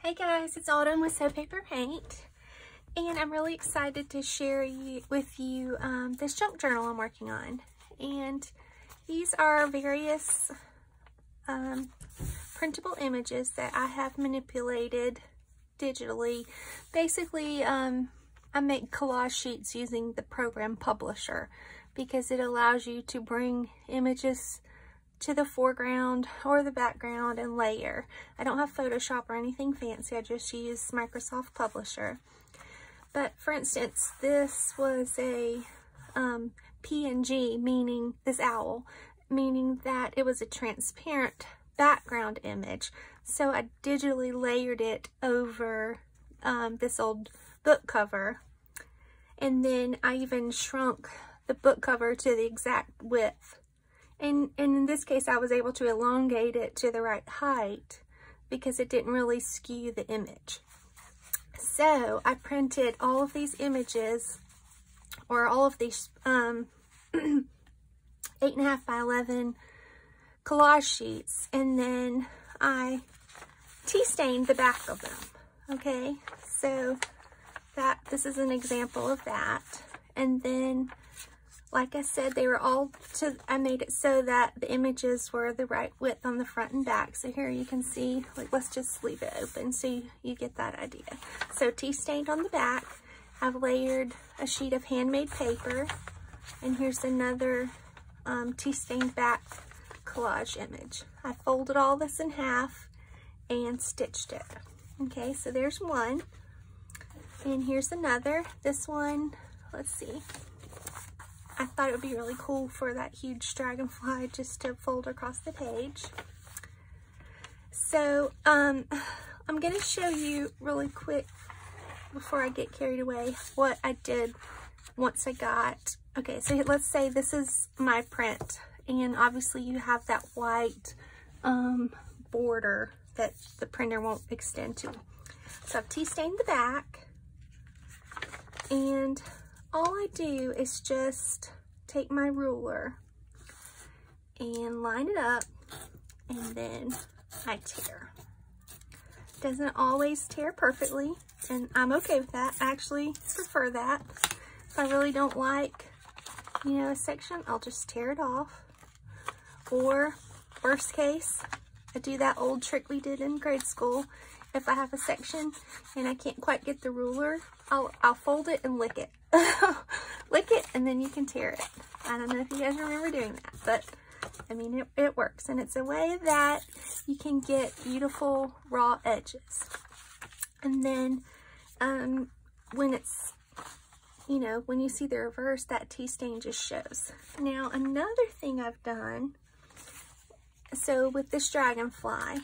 Hey guys, it's Autumn with Sew Paper Paint, and I'm really excited to share with you this junk journal I'm working on. And these are various printable images that I have manipulated digitally. Basically, I make collage sheets using the program Publisher because it allows you to bring images to the foreground or the background and layer. I don't have Photoshop or anything fancy, I just use Microsoft Publisher. But for instance, this was a PNG, meaning this owl, meaning that it was a transparent background image. So I digitally layered it over this old book cover, and then I even shrunk the book cover to the exact width. And in this case, I was able to elongate it to the right height because it didn't really skew the image. So I printed all of these images, or all of these 8.5 by 11 collage sheets, and then I tea stained the back of them. Okay, so this is an example of that. And then, like I said, they were all I made it so that the images were the right width on the front and back. So here you can see, like, let's just leave it open so you get that idea. So tea stained on the back. I've layered a sheet of handmade paper, and here's another tea stained back collage image. I folded all this in half and stitched it. Okay, so there's one, and here's another. This one, let's see. I thought it would be really cool for that huge dragonfly just to fold across the page. So I'm going to show you really quick before I get carried away what I did once I got, okay, so let's say this is my print, and obviously you have that white border that the printer won't extend to. So I've tea stained the back, and all I do is just take my ruler and line it up, and then I tear. Doesn't always tear perfectly, and I'm okay with that. I actually prefer that. If I really don't like, a section, I'll just tear it off. Or, worst case, I do that old trick we did in grade school. If I have a section and I can't quite get the ruler, I'll fold it and lick it. Lick it, and then you can tear it. I don't know if you guys remember doing that, but I mean, it works, and it's a way that you can get beautiful raw edges. And then when it's, when you see the reverse, that tea stain just shows. Now, another thing I've done, so with this dragonfly,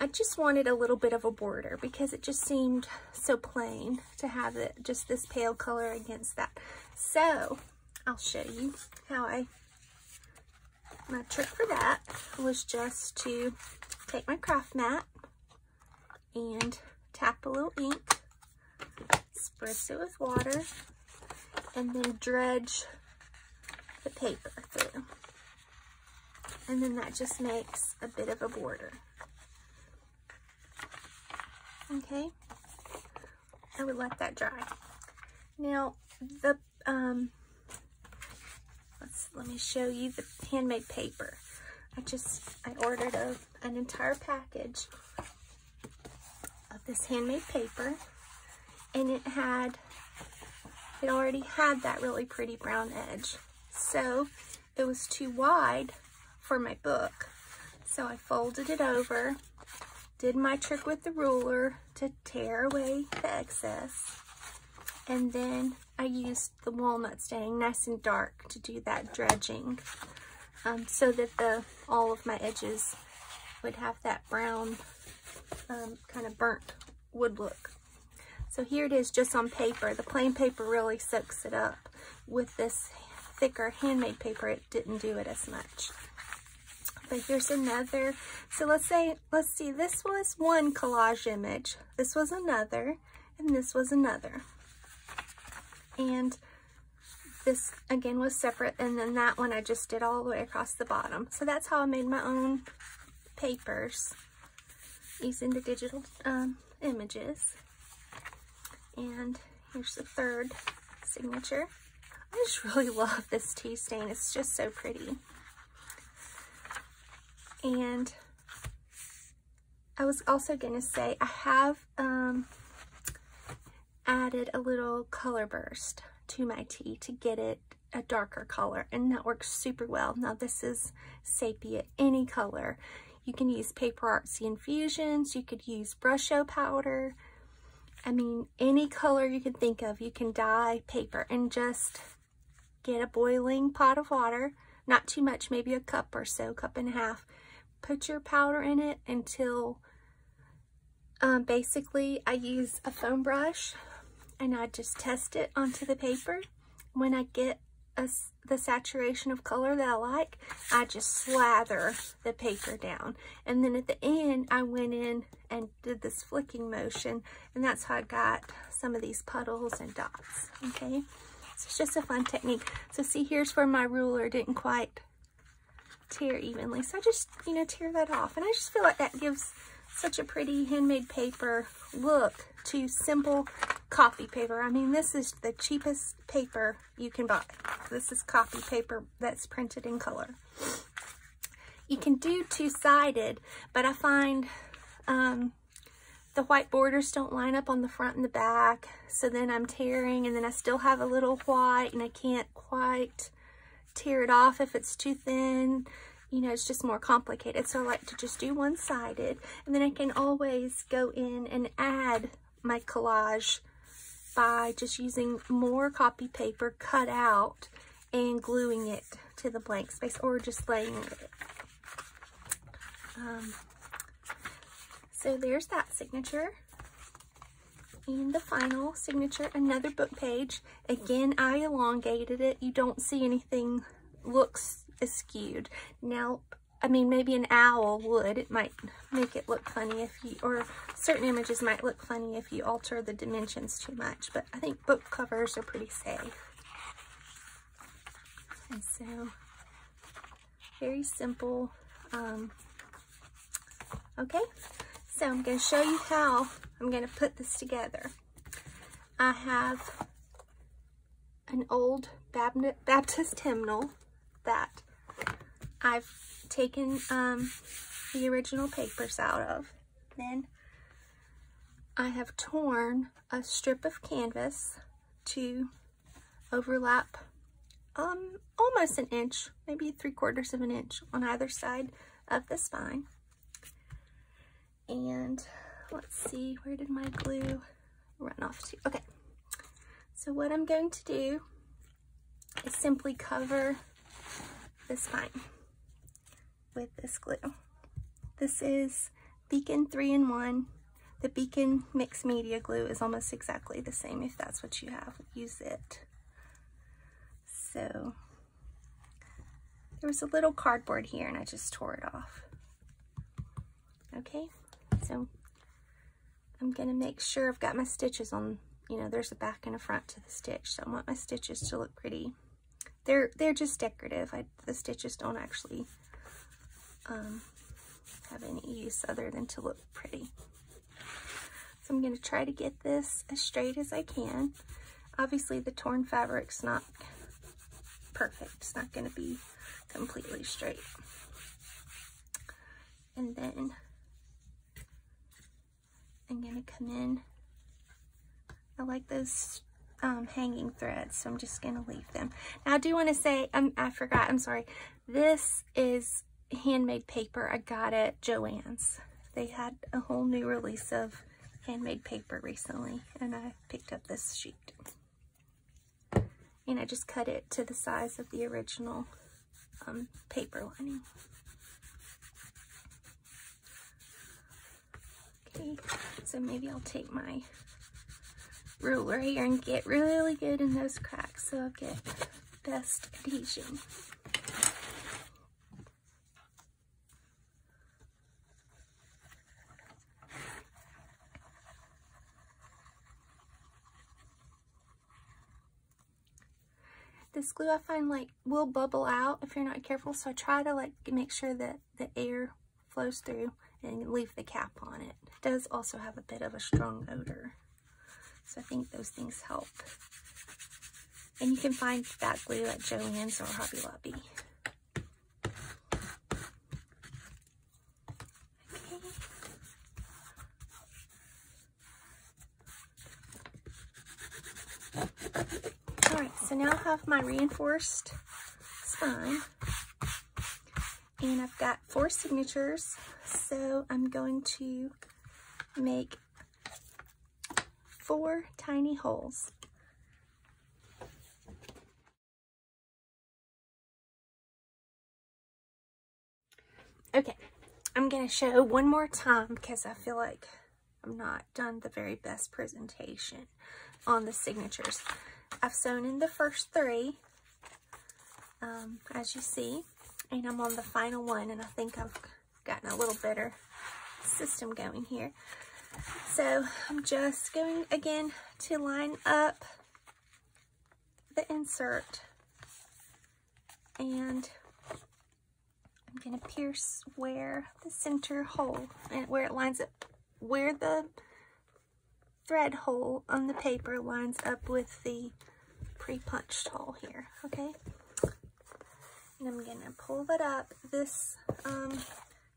I just wanted a little bit of a border because it just seemed so plain to have it just this pale color against that. So I'll show you how my trick for that was just to take my craft mat and tap a little ink, spritz it with water, and then dredge the paper through. And then that just makes a bit of a border. Okay, I would let that dry. Now, let me show you the handmade paper. I ordered an entire package of this handmade paper, and it already had that really pretty brown edge. So it was too wide for my book. So I folded it over, did my trick with the ruler to tear away the excess, and then I used the walnut stain, nice and dark, to do that dredging, so that all of my edges would have that brown, kind of burnt wood look. So here it is just on paper. The plain paper really soaks it up. With this thicker handmade paper, it didn't do it as much. But here's another. So let's see, this was one collage image, this was another, and this was another. And this again was separate, and then that one I just did all the way across the bottom. So that's how I made my own papers. using the digital images. And here's the third signature. I just really love this tea stain. It's just so pretty. And I was also going to say I have added a little color burst to my tea to get it a darker color, and that works super well. Now this is sepia, any color. You can use Paper Artsy infusions, you could use brush show powder. I mean, any color you can think of, you can dye paper, and just get a boiling pot of water, not too much, maybe a cup or so, cup and a half. Put your powder in it until basically I use a foam brush and I just test it onto the paper. When I get the saturation of color that I like, I just slather the paper down. And then at the end, I went in and did this flicking motion, and that's how I got some of these puddles and dots, okay? So it's just a fun technique. So see, here's where my ruler didn't quite tear evenly. So I just, you know, tear that off. And I just feel like that gives such a pretty handmade paper look to simple copy paper. I mean, this is the cheapest paper you can buy. This is copy paper that's printed in color. You can do two-sided, but I find the white borders don't line up on the front and the back, so then I'm tearing, and then I still have a little white, and I can't quite tear it off if it's too thin. You know, it's just more complicated, so I like to just do one-sided, and then I can always go in and add my collage by just using more copy paper cut out and gluing it to the blank space, or just laying it. So there's that signature. And the final signature, another book page. Again, I elongated it. You don't see anything looks skewed. Now, I mean, maybe an owl would. It might make it look funny if you, or certain images might look funny if you alter the dimensions too much, but I think book covers are pretty safe. And so, very simple. Okay, so I'm going to show you how I'm going to put this together. I have an old Baptist hymnal that I've taken the original papers out of. Then I have torn a strip of canvas to overlap almost an inch, maybe 3/4 of an inch on either side of the spine. And let's see, where did my glue run off to? Okay, so what I'm going to do is simply cover the spine with this glue. This is Beacon 3-in-1. The Beacon mixed media glue is almost exactly the same. If that's what you have, use it. So there was a little cardboard here and I just tore it off. Okay, so I'm gonna make sure I've got my stitches on, you know, there's a back and a front to the stitch, so I want my stitches to look pretty. They're just decorative. The stitches don't actually have any use other than to look pretty. So I'm going to try to get this as straight as I can. Obviously the torn fabric's not perfect. It's not going to be completely straight. And then I'm going to come in. I like those hanging threads, so I'm just going to leave them. Now I do want to say, I forgot, I'm sorry. This is handmade paper I got at Joann's. They had a whole new release of handmade paper recently, and I picked up this sheet. And I just cut it to the size of the original paper lining. Okay, so maybe I'll take my ruler here and get really good in those cracks so I'll get best adhesion. This glue I find like will bubble out if you're not careful, so I try to like make sure that the air flows through and leave the cap on it. It does also have a bit of a strong odor, so I think those things help. And you can find that glue at Joann's or Hobby Lobby. Alright, so now I have my reinforced spine, and I've got 4 signatures, so I'm going to make 4 tiny holes. Okay, I'm going to show one more time because I feel like I'm not done the very best presentation on the signatures. I've sewn in the first 3, as you see, and I'm on the final one, and I think I've gotten a little better system going here. So I'm just going again to line up the insert, and I'm going to pierce where the center hole, and where it lines up, where the thread hole on the paper lines up with the pre-punched hole here, okay? And I'm going to pull that up. This,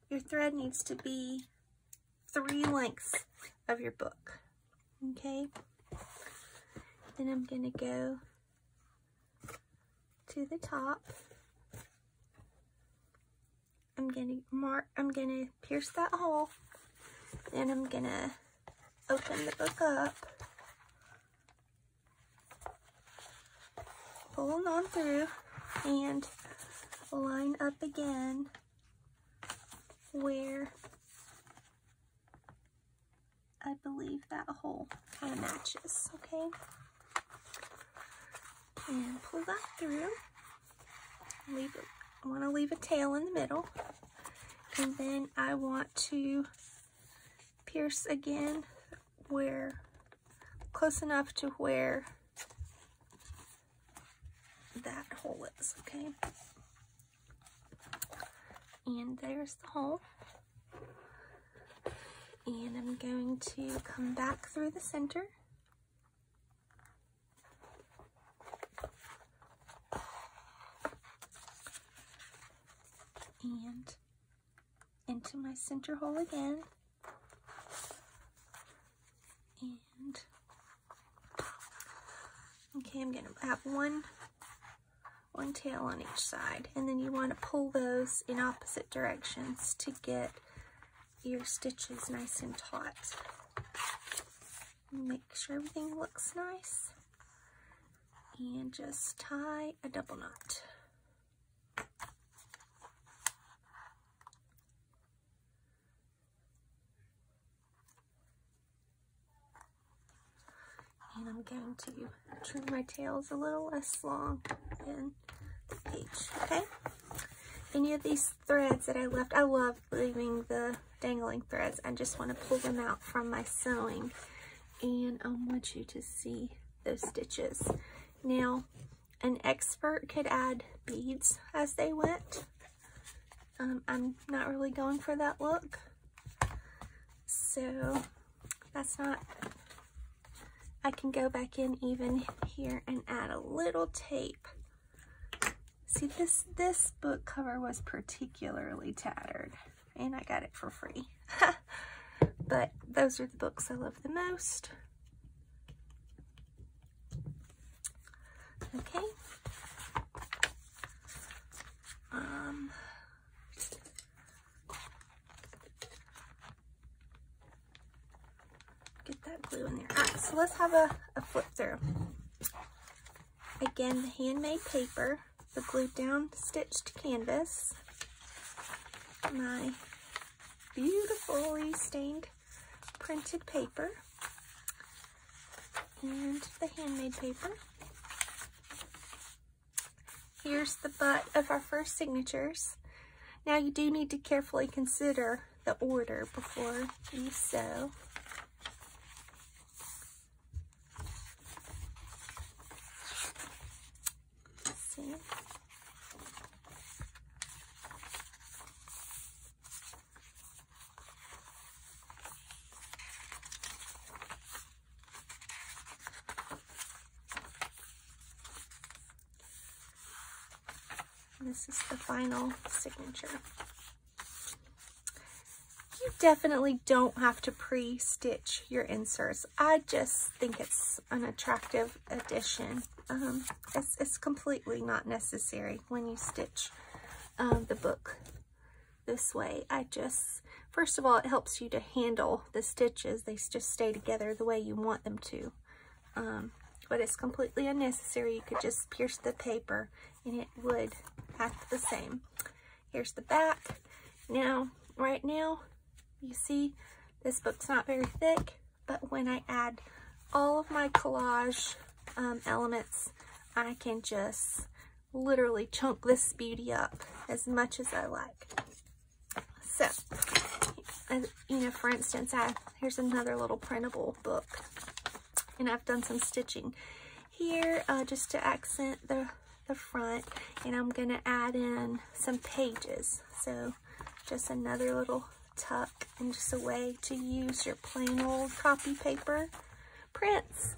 your thread needs to be 3 lengths of your book, okay? Then I'm going to go to the top. I'm going to pierce that hole. Then I'm going to open the book up, pull on through, and line up again where I believe that hole kind of matches, okay? And pull that through. Leave it. I want to leave a tail in the middle, and then I want to pierce again where, close enough to where that hole is, okay? And there's the hole. And I'm going to come back through the center. And into my center hole again. And okay, I'm going to have one tail on each side, and then you want to pull those in opposite directions to get your stitches nice and taut. Make sure everything looks nice, and just tie a double knot. And I'm going to trim my tails a little less long than the page, okay? Any of these threads that I left, I love leaving the dangling threads. I just want to pull them out from my sewing, and I want you to see those stitches. Now, an expert could add beads as they went. I'm not really going for that look, so that's not. I can go back in even here and add a little tape. See, this book cover was particularly tattered, and I got it for free. But those are the books I love the most. Okay. Get that glue in there. Alright, so let's have a flip through. Again, the handmade paper, the glued down stitched canvas, my beautifully stained printed paper, and the handmade paper. Here's the butt of our first signatures. Now you do need to carefully consider the order before you sew. See? And this is the final signature. You definitely don't have to pre-stitch your inserts. I just think it's an attractive addition. It's completely not necessary when you stitch the book this way. First of all, it helps you to handle the stitches. They just stay together the way you want them to. But it's completely unnecessary. You could just pierce the paper and it would act the same. Here's the back. Now, right now, you see this book's not very thick, but when I add all of my collage elements, I can just literally chunk this beauty up as much as I like. So, you know, for instance, here's another little printable book, and I've done some stitching here just to accent the front, and I'm gonna add in some pages. So just another little tuck and just a way to use your plain old copy paper prints.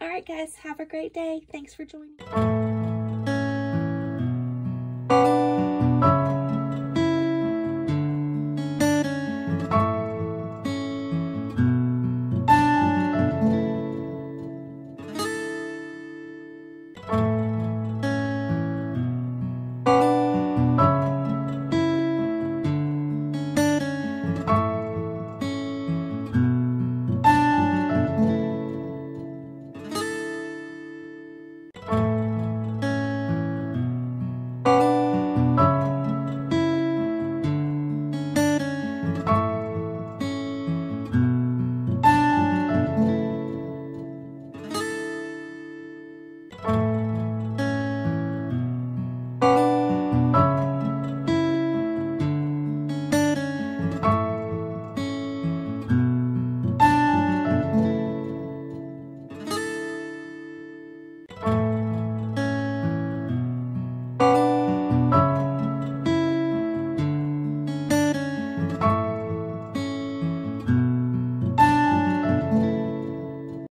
All right, guys, have a great day. Thanks for joining.